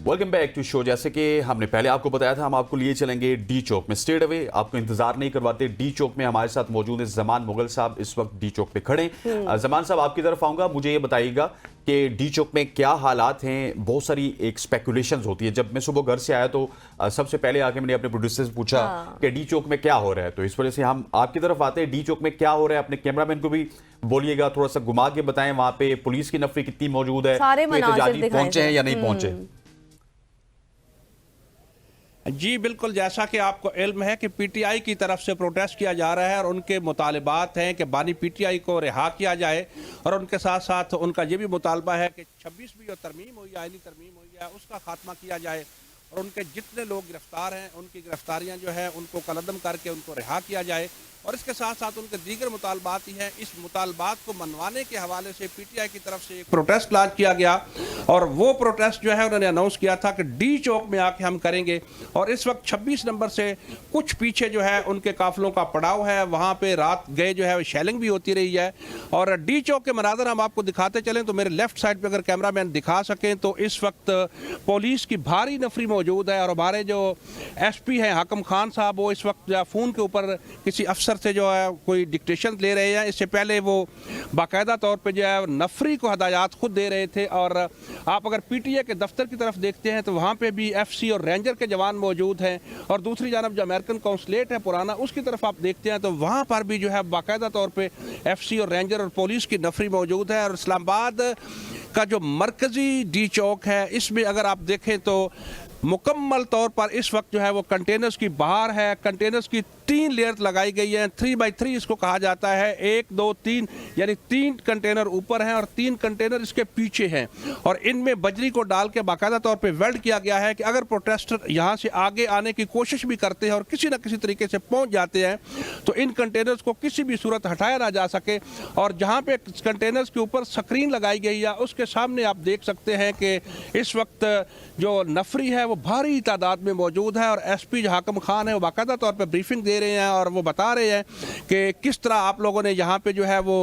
Welcome back to show. जैसे कि हमने पहले आपको बताया था, हम आपको लिए चलेंगे डी चौक में। स्टेट अवे, आपको इंतजार नहीं करवाते। डी चौक में हमारे साथ मौजूद है जमान मुगल साहब, इस वक्त डी चौक पे खड़े हैं। जमान साहब, आपकी तरफ आऊंगा, मुझे ये बताइएगा कि डी चौक में क्या हालात हैं। बहुत सारी एक स्पेकुलेशंस होती है। जब मैं सुबह घर से आया तो सबसे पहले आके मैंने अपने प्रोड्यूसर से पूछा कि डी चौक में क्या हो रहा है, तो इस वजह से हम आपकी तरफ आते हैं। डी चौक में क्या हो रहा है, अपने कैमरामैन को भी बोलिएगा, थोड़ा सा घुमा के बताएं वहां पे पुलिस की नफरी कितनी मौजूद है, एहतजाजी पहुंचे हैं या नहीं पहुंचे। जी बिल्कुल, जैसा कि आपको इल्म है कि पीटीआई की तरफ से प्रोटेस्ट किया जा रहा है और उनके मुतालबात हैं कि बानी पीटीआई को रिहा किया जाए, और उनके साथ साथ उनका ये भी मुतालबा है कि 26वीं जो तरमीम हुई है, आईनी तरमीम हुई है, उसका खात्मा किया जाए, और उनके जितने लोग गिरफ्तार हैं उनकी गिरफ्तारियां जो है उनको कलअदम करके उनको रिहा किया जाए। और इसके साथ साथ उनके दीगर मुतालबात ही हैं। इस मुतालबात को मनवाने के हवाले से पीटीआई की तरफ से एक प्रोटेस्ट लॉन्च किया गया, और वो प्रोटेस्ट जो है उन्होंने अनाउंस किया था कि डी चौक में आके हम करेंगे। और इस वक्त 26 नंबर से कुछ पीछे जो है उनके काफिलों का पड़ाव है, वहाँ पे रात गए जो है शेलिंग भी होती रही है। और डी चौक के मनाजर हम आपको दिखाते चलें तो मेरे लेफ्ट साइड पर अगर कैमरामैन दिखा सकें तो इस वक्त पुलिस की भारी नफरी मौजूद है, और हमारे जो SP हैं हाकिम खान साहब, वो इस वक्त फ़ोन के ऊपर किसी अफसर से जो है कोई डिक्टेशन ले रहे हैं। इससे पहले वो बाकायदा तौर पे जो है नफरी को हदायत खुद दे रहे थे। और आप अगर पीटीए के दफ्तर की तरफ देखते हैं तो वहाँ पे भी FC और रेंजर के जवान मौजूद हैं, और दूसरी जानब जो अमेरिकन कौंसलेट है पुराना, उसकी तरफ आप देखते हैं तो वहाँ पर भी जो है बाकायदा तौर पर FC और रेंजर और पुलिस की नफरी मौजूद है। और इस्लामाबाद का जो मरकज़ी डी चौक है, इसमें अगर आप देखें तो मुकम्मल तौर पर इस वक्त जो है वो कंटेनर्स की बहार है। कंटेनर्स की 3 लेयर लगाई गई है, 3x3 इसको कहा जाता है। 1 2 3 यानी 3 कंटेनर ऊपर हैं और 3 कंटेनर इसके पीछे हैं, और इनमें बजरी को डाल के बाकायदा तौर पे वेल्ड किया गया है कि अगर प्रोटेस्टर यहाँ से आगे आने की कोशिश भी करते हैं और किसी न किसी तरीके से पहुँच जाते हैं तो इन कंटेनर्स को किसी भी सूरत हटाया ना जा सके। और जहाँ पे कंटेनर्स के ऊपर स्क्रीन लगाई गई है उसके सामने आप देख सकते हैं कि इस वक्त जो नफरी है वो भारी तादाद में मौजूद है, और SP जो हाकिम खान है वो बाकायदा तौर पे ब्रीफिंग दे रहे हैं और वो बता रहे हैं कि किस तरह आप लोगों ने यहाँ पे जो है वो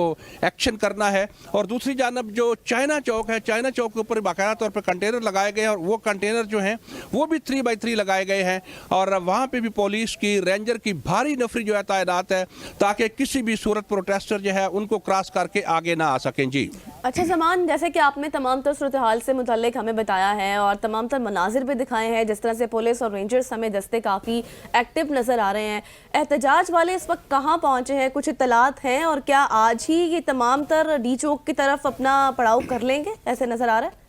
एक्शन करना है। और दूसरी जानब जो चाइना चौक है, चाइना चौक के ऊपर बाकायदा तौर पे कंटेनर लगाए गए हैं, और वो कंटेनर जो हैं वो भी 3x3 लगाए गए हैं, और वहाँ पे भी पुलिस की रेंजर की भारी नफरी जो है तैनात है ताकि किसी भी सूरत प्रोटेस्टर जो है उनको क्रॉस करके आगे ना आ सकें। जी अच्छा जमान, जैसे कि आपने तमाम तर सूरत हाल से मुतल्लिक हमें बताया है और तमाम तर मनाजिर भी दिखाए हैं, जिस तरह से पुलिस और रेंजर्स हमें दस्ते काफ़ी एक्टिव नज़र आ रहे हैं। एहतजाज वाले इस वक्त कहाँ पहुँचे हैं, कुछ इत्तलात हैं, और क्या आज ही ये तमाम तर डी चौक की तरफ अपना पड़ाव कर लेंगे, ऐसे नज़र आ रहा है?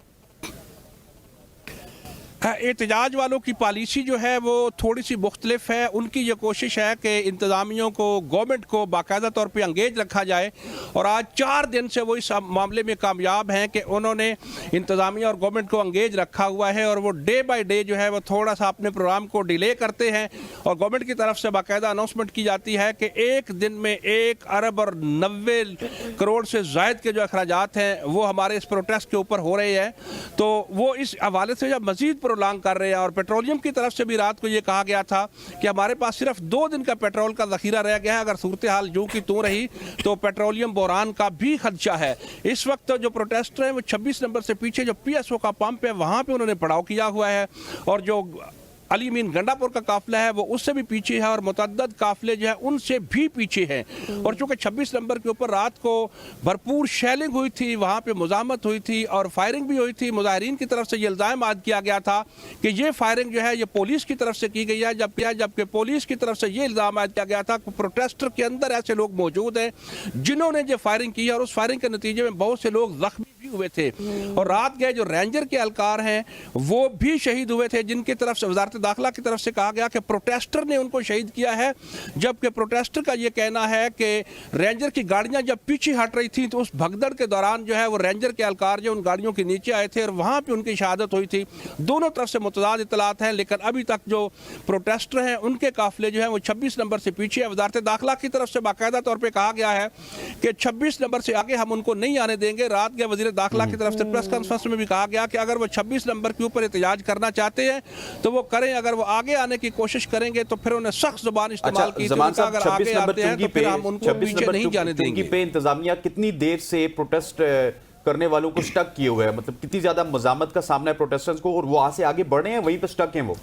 एहतजाज वालों की पॉलिसी जो है वो थोड़ी सी मुख्तलिफ है। उनकी ये कोशिश है कि इंतज़ामियों को, गवर्नमेंट को बाकायदा तौर पे अंगेज रखा जाए, और आज 4 दिन से वो इस मामले में कामयाब हैं कि उन्होंने इंतज़ामिया और गवर्नमेंट को अंगेज रखा हुआ है, और वो डे बाय डे जो है वो थोड़ा सा अपने प्रोग्राम को डिले करते हैं। और गवर्नमेंट की तरफ से बाकायदा अनाउंसमेंट की जाती है कि एक दिन में 1 अरब और 90 करोड़ से ज़ायद के जो अखराजात हैं वो हमारे इस प्रोटेस्ट के ऊपर हो रहे हैं। तो वो इस हवाले से जब मज़ीद प्रोलांग कर रहे हैं, और पेट्रोलियम की तरफ से भी रात को ये कहा गया था कि हमारे पास सिर्फ 2 दिन का पेट्रोल का ज़ख़ीरा रह गया है, अगर सूरत हाल यूं की त्यों रही तो पेट्रोलियम बहरान का भी खदशा है। इस वक्त जो प्रोटेस्टर हैं वो 26 नंबर से पीछे जो PSO का पंप है वहाँ पे उन्होंने पड़ाव किया हुआ है, और जो अली मीन गंडापुर का काफिला है वो उससे भी पीछे है, और मुतअद्दद काफिले जो है उनसे भी पीछे हैं। और चूँकि 26 नंबर के ऊपर रात को भरपूर शेलिंग हुई थी, वहाँ पे मुज़ाहमत हुई थी और फायरिंग भी हुई थी। मुजाहिरीन की तरफ से ये इल्ज़ाम आयद किया गया था कि ये फायरिंग जो है ये पुलिस की तरफ से की गई है, जबकि पुलिस की तरफ से ये इल्ज़ाम आयद किया गया था कि प्रोटेस्टर के अंदर ऐसे लोग मौजूद हैं जिन्होंने ये फायरिंग की है, और उस फायरिंग के नतीजे में बहुत से लोग जख्मी भी हुए थे। और रात गए जो रेंजर के एहलकार हैं वो भी शहीद हुए थे, जिनकी तरफ से वजारत दाखिला की तरफ से कहा गया कि प्रोटेस्टर ने उनको शहीद किया है, जबकि प्रोटेस्टर का ये कहना है कि रेंजर की गाड़ियां जब पीछे हट रही थी तो उस भगदड़ के दौरान जो है वो रेंजर के एहलकार जो उन गाड़ियों के नीचे आए थे और वहां पे उनकी शहादत हुई थी। दोनों तरफ से मुतज़ाद इत्तलात हैं, लेकिन अभी तक जो प्रोटेस्टर हैं उनके काफिले जो है वो 26 नंबर से पीछे है। वजारत दाखिला की तरफ से बाकायदा तौर पर कहा गया है कि 26 नंबर से आगे हम उनको नहीं आने देंगे। रात के वज़ीर दाखिला की तरफ से प्रेस कॉन्फ्रेंस में भी कहा गया कि अगर वो 26 नंबर के ऊपर एहतजाज करना चाहते हैं तो वो करें, अगर वो आगे आने की कोशिश करेंगे तो फिर उन्हें सख्त जुबान इस्तेमाल की। अगर आगे आते हैं तो फिर हम उनको पीछे नहीं जाने देंगे। पे इंतजामिया कितनी देर से प्रोटेस्ट करने वालों को स्टक किए हुए हैं? मतलब कितनी ज्यादा मजामत का सामना है प्रोटेस्टर्स को, और वो वहां से आगे बढ़ रहे हैं, वहीं पर स्टक हैं वो?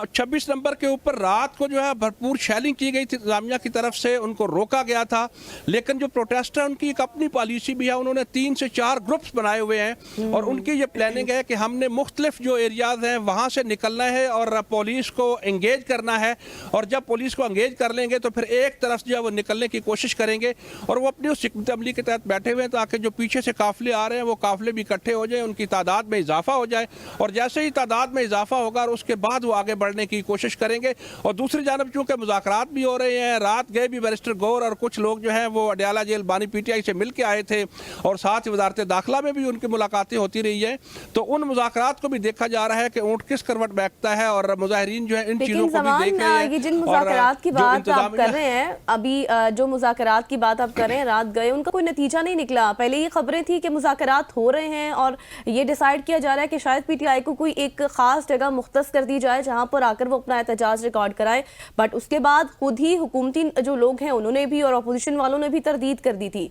26 नंबर के ऊपर रात को जो है भरपूर शेलिंग की गई थी इंतजामिया की तरफ से, उनको रोका गया था। लेकिन जो प्रोटेस्टर उनकी एक अपनी पॉलिसी भी है, उन्होंने 3 से 4 ग्रुप्स बनाए हुए हैं और उनकी ये प्लानिंग है कि हमने मुख्तलिफ जो एरियाज हैं वहाँ से निकलना है और पुलिस को एंगेज करना है, और जब पुलिस को एंगेज कर लेंगे तो फिर एक तरफ जो है वो निकलने की कोशिश करेंगे और वो अपनी उस हिकमत अमली के तहत बैठे हुए हैं ताकि जो पीछे से काफिले आ रहे हैं वो काफिले भी इकट्ठे हो जाए, उनकी तादाद में इजाफा हो जाए, और जैसे ही तादाद में इजाफा होगा और उसके बाद वो आगे बढ़ने की कोशिश करेंगे। और दूसरी जानब चूंकि मुज़ाकरात भी हो रहे हैं, रात गए भी बैरिस्टर गौर और कुछ लोग जो हैं वो अडयाला जेल बानी पीटीआई से मिल के आए थे और साथ ही वजारत दाखिला में भी उनकी मुलाकातें होती रही है। तो उन मुज़ाकरात को भी देखा जा रहा है कि ऊँट किस करवट बैठता है और मुजाहिरीन जो है इन चीज़ों को भी देख रहे हैं। ये जिन मुज़ाकरात की बात आप कर रहे हैं, अभी जो मुज़ाकरात की बात आप कर रहे हैं, रात गए, उनका कोई नतीजा नहीं निकला। पहले ये खबरें थी कि मुज़ाकरात हो रहे हैं और ये डिसाइड किया जा रहा है कि शायद पीटीआई को कोई एक खास जगह मुख्तस कर दी जाए जहां पर आकर वो अपना एहतजाज रिकॉर्ड कराए, बट उसके बाद खुद ही हुकूमती जो लोग हैं उन्होंने भी और अपोजिशन वालों ने भी तरदीद कर दी थी।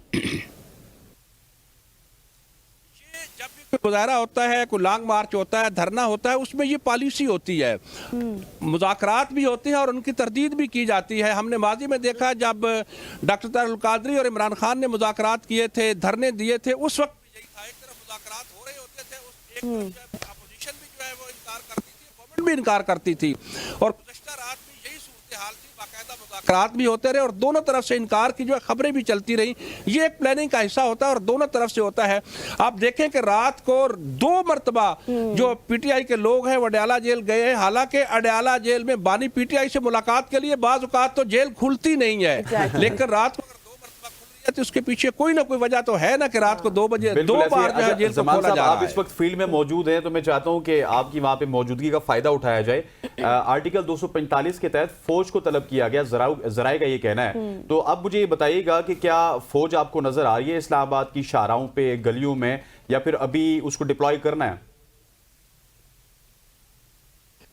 जब भी कोई मुजाहरा होता है, कोई लॉन्ग मार्च होता है, धरना होता है, उसमें ये पॉलिसी होती है, मुज़ाकरात भी होते हैं और उनकी तरदीद भी की जाती है। हमने माजी में देखा जब डॉक्टर तारिक कादरी और इमरान खान ने मुज़ाकरात किए थे, धरने दिए थे, उस वक्त भी यही था, एक तरफ मुज़ाकरात हो रहे होते थे, एक तरफ अपोजिशन भी जो है वो इनकार करती थी, गवर्नमेंट भी इनकार करती थी, और गुज़श्ता रात भी यही सूरत हाल थी, बाकायदा मुज़ाकरात भी होते रहे और दोनों तरफ से इनकार की जो है खबरें भी चलती रही। ये एक प्लानिंग का हिस्सा होता है और दोनों तरफ से होता है। आप देखें कि रात को 2 मरतबा जो पीटीआई के लोग हैं वो अडयाला जेल गए हैं, हालांकि अडयाला जेल में बानी पीटीआई से मुलाकात के लिए बाज़ औक़ात तो जेल खुलती नहीं है, लेकिन रात को तो उसके पीछे कोई ना कोई वजह तो है ना कि रात को 2 बजे 2 बार जो है जेल को खोला जा रहा है। आप इस वक्त फील्ड में मौजूद हैं तो मैं चाहता हूं कि आपकी वहां पे मौजूदगी का फायदा उठाया जाए। आर्टिकल 245 के तहत फौज को तलब किया गया, जराए का ये कहना है। तो अब मुझे ये बताइएगा कि क्या फौज आपको नजर आ रही है इस्लामाबाद की शाहराहों पे, गलियों में, या फिर अभी उसको डिप्लॉय करना है?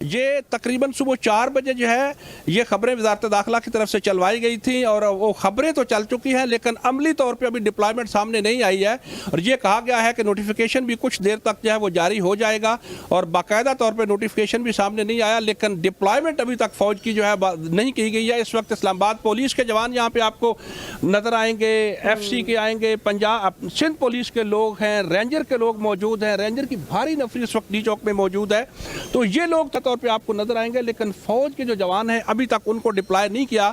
ये तकरीबन सुबह 4 बजे जो है ये खबरें वजारत दाखिला की तरफ से चलवाई गई थी और वो खबरें तो चल चुकी हैं लेकिन अमली तौर पे अभी डिप्लॉयमेंट सामने नहीं आई है, और ये कहा गया है कि नोटिफिकेशन भी कुछ देर तक जो है वो जारी हो जाएगा, और बाकायदा तौर पे नोटिफिकेशन भी सामने नहीं आया, लेकिन डिप्लॉयमेंट अभी तक फौज की जो है नहीं की गई है। इस वक्त इस्लामाबाद पुलिस के जवान यहाँ पे आपको नजर आएंगे, FC के आएंगे, पंजाब सिंध पुलिस के लोग हैं, रेंजर के लोग मौजूद हैं, रेंजर की भारी नफरी इस वक्त डी चौक में मौजूद है, तो ये लोग तौर पे आपको नजर आएंगे, लेकिन फौज के जो जवान हैं अभी तक उनको डिप्लॉय नहीं किया,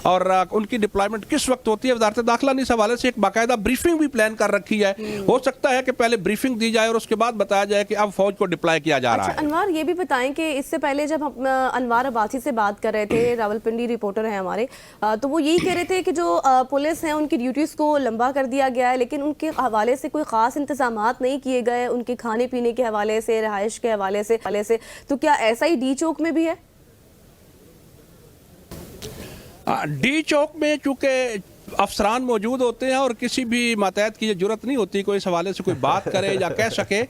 और उनकी डिप्लॉयमेंट किस वक्त होती है वजारत दाखिला ने इस हवाले से एक बाकायदा ब्रीफिंग भी प्लान कर रखी है। हो सकता है कि पहले ब्रीफिंग दी जाए और उसके बाद बताया जाए कि अब फौज को डिप्लॉय किया जा रहा है। अनवार, ये भी बताएं कि इससे पहले जब हम अनवार अब्बासी से बात कर रहे थे, रावलपिंडी रिपोर्टर हैं हमारे, तो वो यही कह रहे थे कि जो पुलिस है उनकी ड्यूटीज को लंबा कर दिया गया है, लेकिन उनके हवाले से कोई खास इंतजामात नहीं किए गए, उनके खाने पीने के हवाले से, रहायश के हवाले से। तो क्या ऐसा ही डी चौक में भी है? डी चौक में चूंकि अफसरान मौजूद होते हैं और किसी भी मातहत की जरूरत नहीं होती कोई इस हवाले से कोई बात करे या कह सके,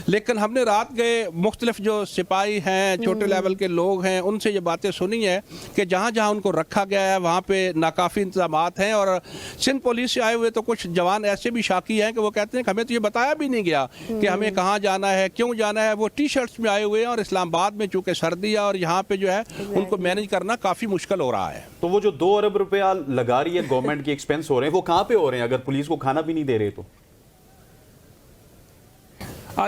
लेकिन हमने रात गए मुख्तलिफ जो सिपाही हैं, छोटे लेवल के लोग हैं, उनसे ये बातें सुनी है कि जहाँ जहाँ उनको रखा गया है वहाँ पे नाकाफ़ी इंतजामात हैं, और सिंध पुलिस से आए हुए तो कुछ जवान ऐसे भी शाकी हैं कि वो कहते हैं कि हमें तो ये बताया भी नहीं गया कि हमें कहाँ जाना है, क्यों जाना है। वो T-शर्ट्स में आए हुए हैं और इस्लामाबाद में चूँकि सर्दी है और यहाँ पे जो है उनको मैनेज करना काफ़ी मुश्किल हो रहा है। तो वो जो 2 अरब रुपया लगा रही है गवर्नमेंट की एक्सपेंस हो रहे हैं, वो कहां पे हो रहे हैं अगर पुलिस को खाना भी नहीं दे रहे तो?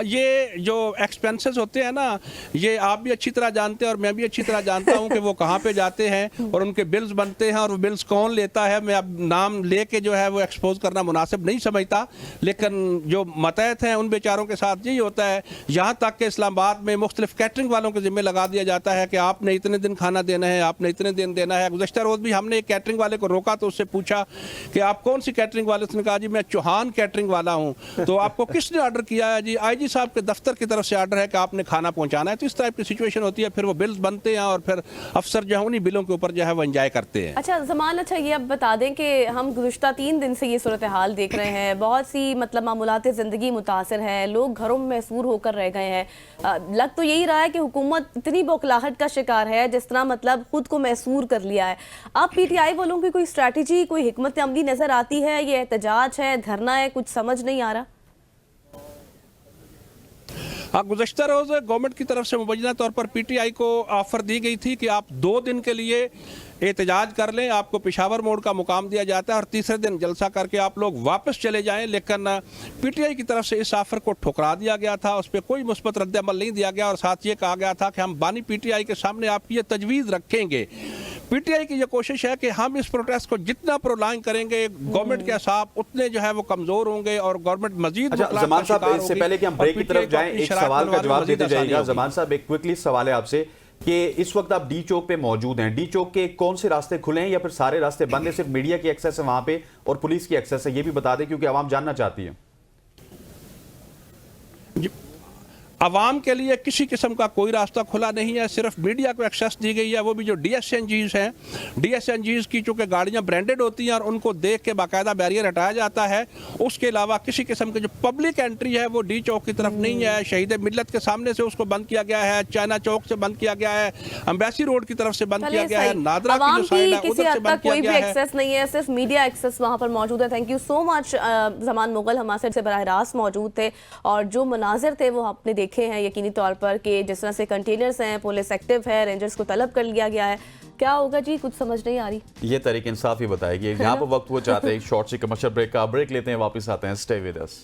ये जो एक्सपेंसेस होते हैं ना, ये आप भी अच्छी तरह जानते हैं और मैं भी अच्छी तरह जानता हूं कि वो कहाँ पे जाते हैं और उनके बिल्स बनते हैं, और वो बिल्स कौन लेता है मैं अब नाम लेके जो है वो एक्सपोज करना मुनासिब नहीं समझता, लेकिन जो मतहत हैं उन बेचारों के साथ यही होता है। यहाँ तक कि इस्लामाबाद में मुख्तलिफ कैटरिंग वालों के जिम्मे लगा दिया जाता है कि आपने इतने दिन खाना देना है, आपने इतने दिन देना है। गुज़श्ता रोज़ भी हमने एक कैटरिंग वाले को रोका तो उससे पूछा कि आप कौन सी कैटरिंग वाले, उसने कहा जी मैं चौहान कैटरिंग वाला हूँ। तो आपको किसने ऑर्डर किया है? जी IG आईजी साहब के दफ्तर की तरफ से ऑर्डर है कि आपने खाना पहुंचाना है, तो इस टाइप की सिचुएशन होती है। फिर वो बिल्स बनते हैं और फिर अफसर जो है उन्हीं बिलों के ऊपर जो है वो एंजॉय करते हैं। अच्छा जमान, अच्छा ये अब बता दें कि हम गुज़िश्ता 3 दिन से ये सूरत हाल देख रहे हैं, बहुत सी मतलब मामूलात ज़िंदगी मुतासर है, लोग घरों में महसूर होकर रह गए हैं। लग तो यही रहा है कि हुकूमत इतनी बौखलाहट का शिकार है जिस तरह मतलब खुद को महसूर कर लिया है। अब पीटीआई वालों की कोई स्ट्रैटेजी, कोई हिकमत अमली नज़र आती है? ये एहतजाज है, धरना है, कुछ समझ नहीं आ रहा। हाँ, गुज़श्ता रोज़ गवर्नमेंट की तरफ से मुबैना तौर पर पीटीआई को ऑफर दी गई थी कि आप 2 दिन के लिए एहतजाज कर लें, आपको पेशावर मोड़ का मुकाम दिया जाता है और तीसरे दिन जलसा करके आप लोग वापस चले जाएं। लेकिन पीटीआई की तरफ से इस ऑफर को ठुकरा दिया गया था, उस पर कोई मुस्बत रद्द-ए-अमल नहीं दिया गया और साथ ये कहा गया था कि हम बानी पीटीआई के सामने आपकी ये तजवीज़ रखेंगे। पीटीआई की ये कोशिश है कि हम इस प्रोटेस्ट को जितना प्रोलॉन्ग करेंगे, गवर्नमेंट के हिसाब उतने जो है वो कमजोर होंगे और गवर्नमेंट मजीद। अच्छा जमान साहब, इससे पहले कि हम ब्रेक की तरफ जाएं, एक सवाल का जवाब देते जाइएगा। जमान साहब, एक क्विकली सवाल है आपसे कि इस वक्त आप डी चौक पे मौजूद हैं, डी चौक के कौन से रास्ते खुले हैं या फिर सारे रास्ते बंद है? सिर्फ मीडिया की एक्सेस है वहां पे और पुलिस की एक्सेस है, ये भी बता दें क्योंकि आवाम जानना चाहती है। अवाम के लिए किसी किस्म का कोई रास्ता खुला नहीं है, सिर्फ मीडिया को एक्सेस दी गई है। वो भी जो डीएसएनजीज हैं, डीएसएनजीज की चूँकि गाड़ियाँ ब्रांडेड होती हैं और उनको देख के बाकायदा बैरियर हटाया जाता है। उसके अलावा किसी किस्म की जो पब्लिक एंट्री है वो डी चौक की तरफ नहीं है। शहीद मिल्लत के सामने से उसको बंद किया गया है, चाइना चौक से बंद किया गया है, अम्बेसी रोड की तरफ से बंद किया गया है, नादरा की जो साइड है उधर से बंद किया गया है। एक्सेस नहीं है, सिर्फ मीडिया एक्सेस वहां पर मौजूद है। Thank you so much Zaman Mughal, हमारे से बराह रास्त मौजूद थे और जो मनाजिर थे वो आपने देखे हैं यकीनी तौर पर कि जिस तरह से कंटेनर्स हैं, पुलिस एक्टिव है, रेंजर्स को तलब कर लिया गया है। क्या होगा जी, कुछ समझ नहीं आ रही। ये तहरीक इंसाफ ही बताएगी। यहाँ पर वक्त वो चाहते हैं एक शॉर्ट सी कमर्शियल ब्रेक का, ब्रेक लेते हैं, वापस आते हैं। Stay with us.